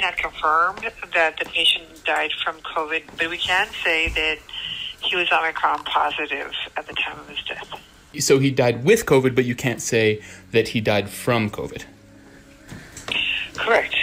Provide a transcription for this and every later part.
can't confirm that the patient died from COVID, but we can say that he was Omicron positive at the time of his death. So he died with COVID, but you can't say that he died from COVID. Correct.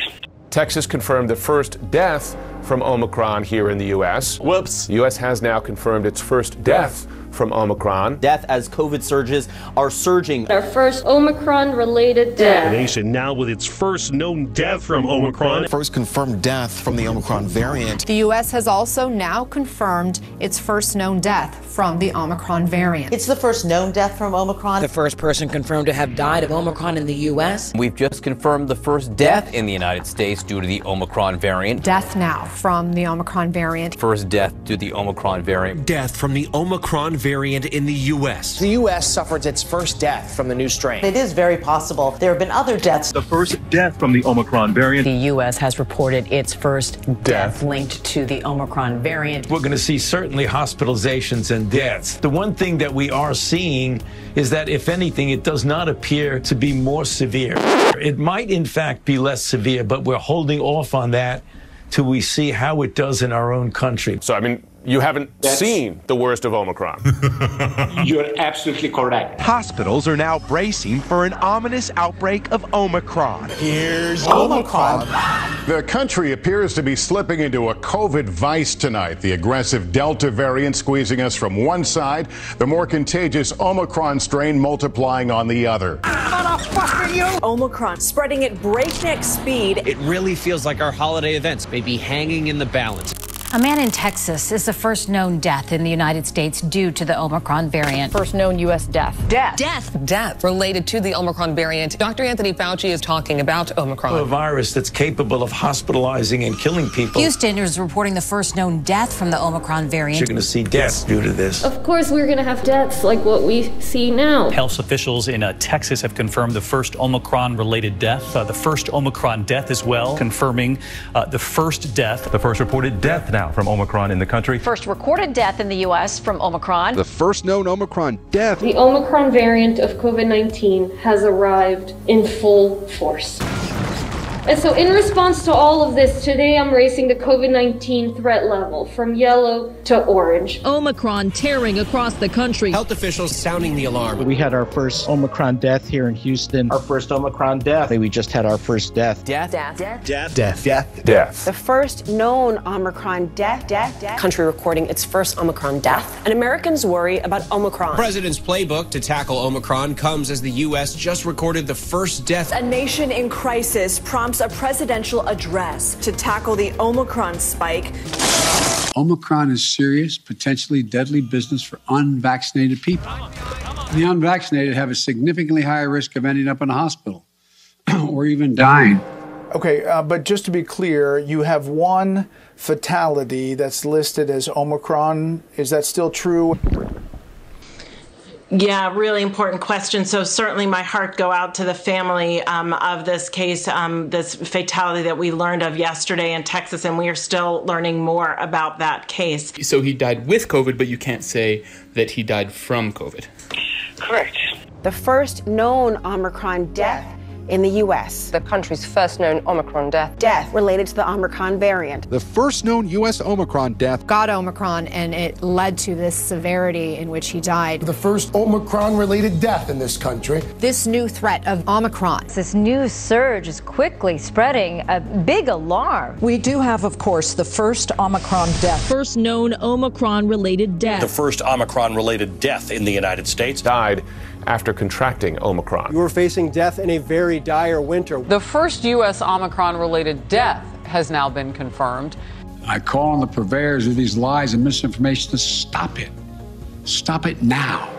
Texas confirmed the first death from Omicron here in the U.S. Whoops. The U.S. has now confirmed its first death from Omicron. Death as COVID surges are surging. Our first Omicron-related death. The nation now with its first known death from Omicron. First confirmed death from the Omicron variant. The U.S. has also now confirmed its first known death from the Omicron variant. It's the first known death from Omicron. The first person confirmed to have died of Omicron in the U.S. We've just confirmed the first death in the United States due to the Omicron variant. Death now from the Omicron variant. First death due to the Omicron variant. Death from the Omicron variant in the U.S. The U.S. suffered its first death from the new strain. It is very possible there have been other deaths. The first death from the Omicron variant. The U.S. has reported its first death linked to the Omicron variant. We're going to see certainly hospitalizations and deaths. The one thing that we are seeing is that, if anything, it does not appear to be more severe. It might, in fact, be less severe, but we're holding off on that till we see how it does in our own country. So, I mean, you haven't seen the worst of Omicron. You're absolutely correct. Hospitals are now bracing for an ominous outbreak of Omicron. Here's Omicron. The country appears to be slipping into a COVID vice tonight. The aggressive Delta variant squeezing us from one side, the more contagious Omicron strain multiplying on the other. Omicron spreading at breakneck speed. It really feels like our holiday events may be hanging in the balance. A man in Texas is the first known death in the United States due to the Omicron variant. First known U.S. death. Death related to the Omicron variant. Dr. Anthony Fauci is talking about Omicron. A virus that's capable of hospitalizing and killing people. Houston is reporting the first known death from the Omicron variant. You're going to see deaths due to this. Of course, we're going to have deaths like what we see now. Health officials in Texas have confirmed the first Omicron-related death. The first Omicron death as well, confirming the first death. The first reported death now from Omicron in the country. First recorded death in the U.S. from Omicron. The first known Omicron death. The Omicron variant of COVID-19 has arrived in full force. And so in response to all of this, today I'm raising the COVID-19 threat level from yellow to orange. Omicron tearing across the country. Health officials sounding the alarm. We had our first Omicron death here in Houston. Our first Omicron death. We just had our first death. Death. The first known Omicron death. Country recording its first Omicron death. And Americans worry about Omicron. President's playbook to tackle Omicron comes as the U.S. just recorded the first death. A nation in crisis prompts a presidential address to tackle the Omicron spike. Omicron is serious, potentially deadly business for unvaccinated people. The unvaccinated have a significantly higher risk of ending up in a hospital or even dying. Okay, but just to be clear, you have one fatality that's listed as Omicron. Is that still true? Yeah, really important question. So certainly my heart go out to the family of this case, this fatality that we learned of yesterday in Texas, and we are still learning more about that case. So he died with COVID, but you can't say that he died from COVID. Correct. The first known Omicron death in the U.S. The country's first known Omicron death. Death related to the Omicron variant. The first known U.S. Omicron death. Got Omicron, and it led to this severity in which he died. The first Omicron-related death in this country. This new threat of Omicron. This new surge is quickly spreading a big alarm. We do have, of course, the first Omicron death. First known Omicron-related death. The first Omicron-related death in the United States. Died after contracting Omicron. You are facing death in a very dire winter. The first U.S. Omicron-related death has now been confirmed. I call on the purveyors of these lies and misinformation to stop it. Stop it now.